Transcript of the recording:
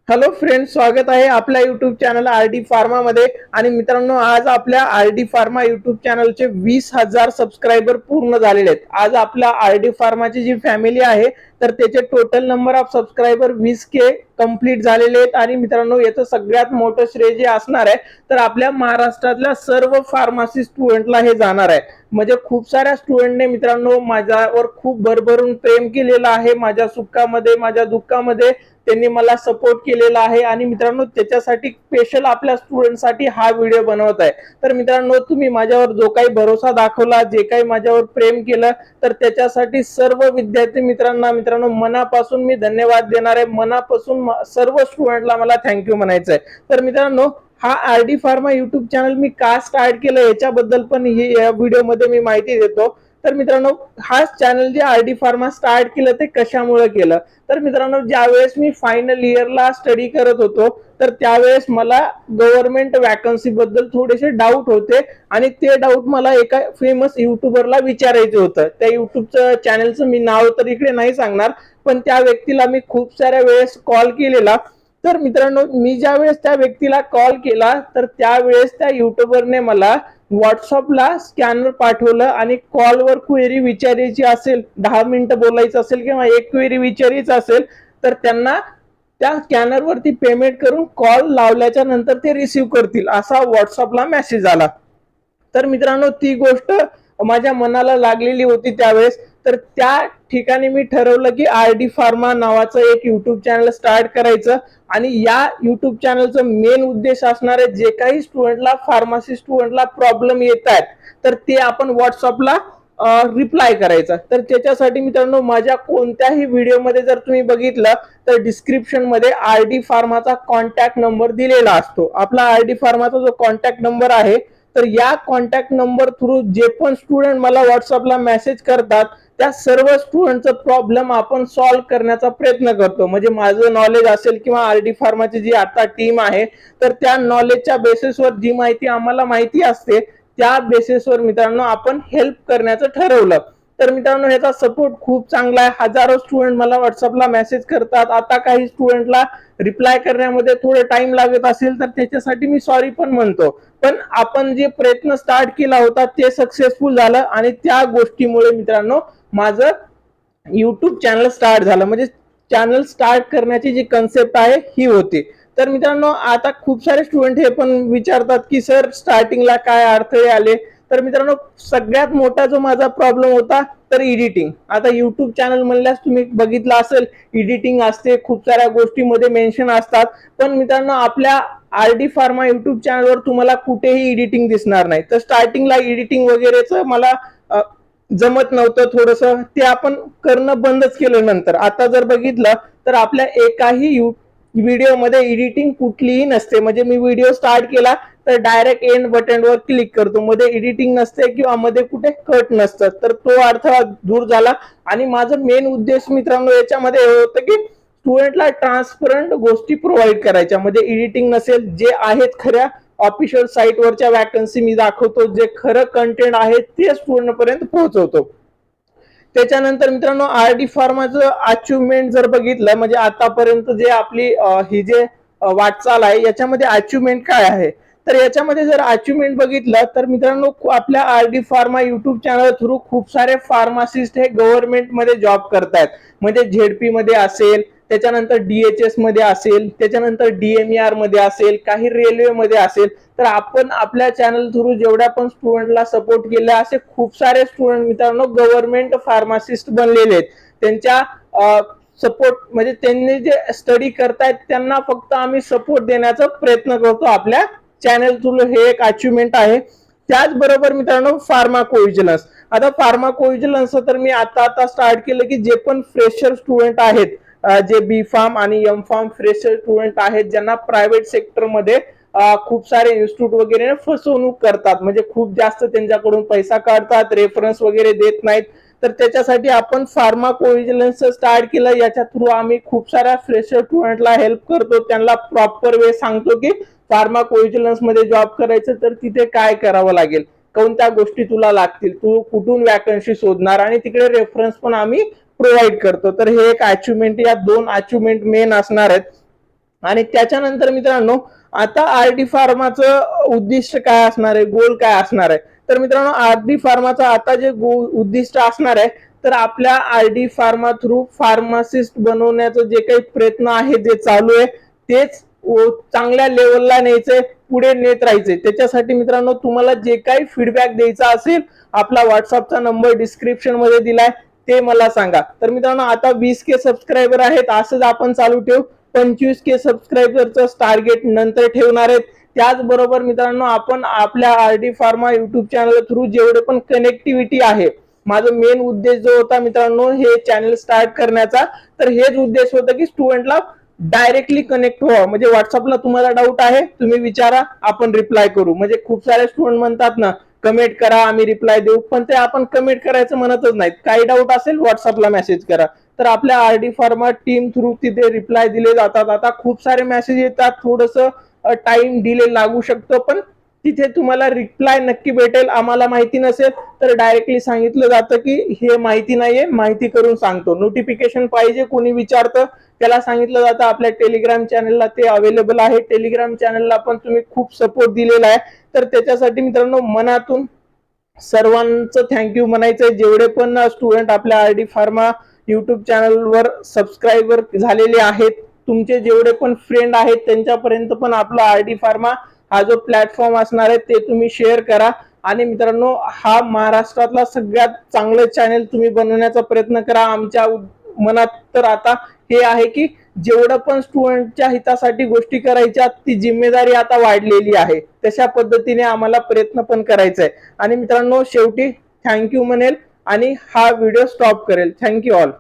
Hello friends, स्वागत आहे आपल्या युट्यूब चॅनल आरडी फार्मा मध्ये. आणि मित्रांनो, आज आपल्या आरडी फार्मा युट्यूब चॅनलचे 20,000 सबस्क्रायबर पूर्ण झालेले आहेत. आज आपल्या आरडी फार्माची जी फॅमिली आहे तर त्याचे total number of subscriber 20K complete झालेले आहेत. आणि मित्रांनो, याचं सगळ्यात मोठं श्रेय जे असणार आहे तर आपल्या महाराष्ट्रातल्या सर्व फार्मसी स्टुडंटला हे जाणार आहे. म्हणजे खूप साऱ्या स्टुडंटने मित्रांनो माझ्यावर खूप भरभरून प्रेम केलेलं आहे. माझ्या सुखामध्ये, माझ्या दुःखामध्ये त्यांनी मला सपोर्ट केलेला आहे. आणि मित्रांनो, त्याच्यासाठी स्पेशल आपल्या स्टुडंटसाठी हा व्हिडिओ बनवत आहे. तर मित्रांनो, तुम्ही माझ्यावर जो काही भरोसा दाखवला, जे काही माझ्यावर प्रेम केलं, तर त्याच्यासाठी सर्व विद्यार्थी मित्रांनो मनापासून मी धन्यवाद देणार आहे. मनापासून सर्व स्टुडंटला मला थँक्यू म्हणायचं आहे. तर मित्रांनो, हा आरडी फार्मा युट्यूब चॅनल मी का स्टार्ट केलं याच्याबद्दल पण या व्हिडिओमध्ये मी माहिती देतो. तर मित्रांनो, हा चॅनल जे आरडी फार्मा स्टार्ट केलं ते कशामुळे केलं, तर मित्रांनो, ज्यावेळेस मी फायनल इयरला स्टडी करत होतो तर त्यावेळेस मला गव्हर्नमेंट वॅकन्सी बद्दल थोडेसे डाऊट होते. आणि ते डाऊट मला एका फेमस युट्यूबरला विचारायचं होतं. त्या युट्यूबचं चॅनलचं मी नाव तर इकडे नाही सांगणार, पण त्या व्यक्तीला मी खूप साऱ्या वेळेस कॉल केलेला. तर मित्रांनो, मी ज्या वेळेस त्या व्यक्तीला कॉल केला तर त्यावेळेस त्या युट्यूबरने मला व्हॉट्सअपला स्कॅनर पाठवलं. आणि कॉलवर क्वेरी विचारायची असेल, 10 मिनिटं बोलायचं असेल किंवा एक क्वेरी विचारायची असेल तर त्यांना त्या स्कॅनरवरती पेमेंट करून कॉल लावल्याच्या नंतर ते रिसीव्ह करतील असा व्हॉट्सअपला मेसेज आला. तर मित्रांनो, ती गोष्ट माझ्या मनाला लागलेली होती त्यावेळेस. तर त्या ठिकाणी मी ठरवलं की आरडी फार्मा नावाचं एक युट्यूब चॅनल स्टार्ट करायचं. आणि या युट्यूब चॅनलचं मेन उद्देश असणार आहे, जे काही स्टुडंटला, फार्मसी स्टुडंटला प्रॉब्लेम येत आहेत तर ते आपण व्हॉट्सअपला रिप्लाय करायचा. तर त्याच्यासाठी मित्रांनो, माझ्या कोणत्याही व्हिडिओमध्ये जर तुम्ही बघितलं तर डिस्क्रिप्शन मध्ये आरडी फार्माचा कॉन्टॅक्ट नंबर दिलेला असतो. आपला आरडी फार्माचा जो कॉन्टॅक्ट नंबर आहे तर या कॉन्टॅक्ट नंबर थ्रू जे पण स्टुडंट मला व्हॉट्सअपला मेसेज करतात त्या सर्व स्टुडंटचा प्रॉब्लेम आपण सॉल्व्ह करण्याचा प्रयत्न करतो. म्हणजे माझं नॉलेज असेल किंवा आरडी फार्माची जी आता टीम आहे तर त्या नॉलेजच्या बेसिसवर जी माहिती आम्हाला माहिती असते त्या बेसिसवर मित्रांनो आपण हेल्प करण्याचं ठरवलं. तर मित्रांनो, ह्याचा सपोर्ट खूप चांगला आहे. हजारो स्टुडंट मला व्हॉट्सअपला मेसेज करतात. आता काही स्टुडंटला रिप्लाय करण्यामध्ये थोडं टाइम लागत असेल तर त्याच्यासाठी मी सॉरी पण म्हणतो. पण आपण जे प्रयत्न स्टार्ट केला होता ते सक्सेसफुल झालं. आणि त्या गोष्टीमुळे मित्रांनो माझं युट्यूब चॅनल स्टार्ट झालं. म्हणजे चॅनल स्टार्ट करण्याची जी कन्सेप्ट आहे ही होती. तर मित्रांनो, आता खूप सारे स्टुडंट हे पण विचारतात की सर स्टार्टिंगला काय अडथळे आले. तर मित्रांनो, सगळ्यात मोठा जो माझा प्रॉब्लेम होता तर एडिटिंग. आता युट्यूब चॅनल म्हणल्यास तुम्ही बघितलं असेल, एडिटिंग असते, खूप साऱ्या गोष्टीमध्ये मेन्शन असतात. पण मित्रांनो, आपल्या आरडी फार्मा युट्यूब चॅनलवर तुम्हाला कुठेही एडिटिंग दिसणार नाही. तर स्टार्टिंगला एडिटिंग वगैरेच मला जमत नव्हतं थोडंसं, ते आपण करणं बंदच केलं. नंतर आता जर बघितलं तर आपल्या एकाही व्हिडिओमध्ये एडिटिंग कुठलीही नसते. म्हणजे मी व्हिडिओ स्टार्ट केला तर डायरेक्ट एंड बटनवर क्लिक करतो, मध्ये एडिटिंग नसते किंवा मध्ये कुठे कट नसतं. तर तो अडथळा दूर झाला. आणि माझं मेन उद्देश मित्रांनो याच्यामध्ये हे होतं की स्टुडंटला ट्रान्सपरंट गोष्टी प्रोव्हाइड करायच्या. म्हणजे एडिटिंग नसेल, जे आहेत खऱ्या ऑफिशियल साईटवरच्या वॅकन्सी मी दाखवतो, जे खरं कंटेंट आहे ते स्टुडंट पर्यंत पोहोचवतो. त्याच्यानंतर मित्रांनो, आरडी फार्माचं अचिव्हमेंट जर बघितलं, म्हणजे आतापर्यंत जे आपली ही जे वाटचाल आहे याच्यामध्ये अचिव्हमेंट काय आहे, तर याच्यामध्ये जर अचिव्हमेंट बघितलं तर मित्रांनो, आपल्या RD pharma YouTube channel through खूप सारे फार्मासिस्ट हे गव्हर्नमेंट मध्ये जॉब करतायत. म्हणजे झेडपी मध्ये असेल, त्याच्यानंतर डीएचएस मध्ये असेल, त्याच्यानंतर डीएमईआर मध्ये असेल, काही रेल्वे मध्ये असेल. तर आपण आपल्या चॅनल थ्रू जेवढ्या पण स्टुडंटला सपोर्ट केला, असे खूप सारे स्टुडंट मित्रांनो गव्हर्नमेंट फार्मासिस्ट बनलेले आहेत. त्यांच्या सपोर्ट म्हणजे त्यांनी जे स्टडी करतायत त्यांना फक्त आम्ही सपोर्ट देण्याचा प्रयत्न करतो आपल्या चॅनल थ्रू. हे एक अचिव्हमेंट आहे. त्याचबरोबर मित्रांनो, फार्माकोव्हिजिलन्स. आता फार्माकोव्हिजिलन्स तर मी आता स्टार्ट केलं की जे पण फ्रेशर स्टुडंट आहेत, जे बी फार्म आणि एम फार्म फ्रेशर स्टुडंट आहेत, ज्यांना प्रायव्हेट सेक्टरमध्ये खूप सारे इन्स्टिट्यूट वगैरे फसवणूक करतात, म्हणजे खूप जास्त त्यांच्याकडून पैसा काढतात, रेफरन्स वगैरे देत नाहीत. तर त्याच्यासाठी आपण फार्माकोव्हिजिलन्स स्टार्ट केलं. याच्या थ्रू आम्ही खूप साऱ्या फ्रेशर स्टुडंटला हेल्प करतो. त्यांना प्रॉपर वे सांगतो की फार्माकोव्हिजिलन्स मध्ये जॉब करायचं तर तिथे काय करावं लागेल, कोणत्या गोष्टी तुला लागतील, तू कुठून वॅकन्सी शोधणार, आणि तिकडे रेफरन्स पण आम्ही प्रोव्हाइड करतो. तर हे एक अचिव्हमेंट, या दोन अचिव्हमेंट मेन असणार आहेत. आणि त्याच्यानंतर मित्रांनो आता आरडी फार्माचं उद्दिष्ट काय असणार आहे, गोल काय असणार आहे, तर मित्रांनो आरडी फार्माचं आता जे उद्दिष्ट असणार आहे तर आपल्या आरडी फार्मा थ्रू फार्मासिस्ट बनवण्याचं जे काही प्रयत्न आहे जे चालू आहे तेच चांगल्या लेवलला न्यायचंय, पुढे नेत राहायचंय। त्याच्यासाठी मित्रांनो तुम्हाला जे काही फीडबॅक द्यायचा असेल आपला व्हॉट्सअपचा नंबर डिस्क्रिप्शन मध्ये दिलाय ते मला सांगा। तर मित्रांनो आता 20K सबस्क्रायबर आहेत, असंच आपण चालू ठेवू। 25K सबस्क्रायबरचं टार्गेट नंतर ठेवणार आहेत। त्याचबरोबर मित्रांनो आपण आपल्या RD pharma YouTube channel through जेवढे पण कनेक्टिव्हिटी आहे, माझा मेन उद्देश जो होता मित्रांनो हे चॅनल स्टार्ट करण्याचा, तर हेच उद्देश होता की स्टुडंटला डायरेक्टली कनेक्ट व्हावं। म्हणजे व्हॉट्सअपला तुम्हाला डाऊट आहे तुम्ही विचारा, आपण रिप्लाय करू। म्हणजे खूप सारे स्टुडंट म्हणतात ना कमेंट करा आम्ही रिप्लाय देऊ, पण ते आपण कमेंट करायचं म्हणतच नाहीत। काही डाऊट असेल व्हॉट्सअपला मेसेज करा, तर आपल्या आरडी फार्मा टीम थ्रू तिथे रिप्लाय दिले जातात। आता खूप सारे मेसेज येतात, थोडंसं टाइम डिले लागू शकतो, पण तिथे तुम्हाला रिप्लाय नक्की भेटेल। आम्हाला माहिती नसेल तर डायरेक्टली सांगितलं जातं की हे माहिती नाहीये, माहिती करून सांगतो। नोटिफिकेशन पाहिजे कोणी विचारतं त्याला सांगितलं जातं आपल्या टेलिग्राम चॅनलला ते अवेलेबल आहे। टेलिग्राम चॅनलला पण तुम्ही खूप सपोर्ट दिलेला आहे, तर त्याच्यासाठी मित्रांनो मनातून सर्वांचं थँक्यू म्हणायचंय। जेवढे पण स्टुडंट आपल्या आरडी फार्मा युट्यूब चॅनलवर सबस्क्रायबर झालेले आहेत, तुमचे जेवढे पण फ्रेंड आहेत त्यांच्यापर्यंत पण आपला आरडी फार्मा हा जो प्लॅटफॉर्म असणार आहे ते तुम्ही शेअर करा। आणि मित्रांनो हा महाराष्ट्रातला सगळ्यात चांगलं चॅनल तुम्ही बनवण्याचा प्रयत्न करा। आमच्या मनात तर आता हे आहे की जेवढं पण स्टुडंटच्या हितासाठी गोष्टी करायच्या ती जिम्मेदारी आता वाढलेली आहे, तशा पद्धतीने आम्हाला प्रयत्न पण करायचा आहे। आणि मित्रांनो शेवटी थँक्यू म्हणेल आणि हा व्हिडिओ स्टॉप करेल। Thank you all.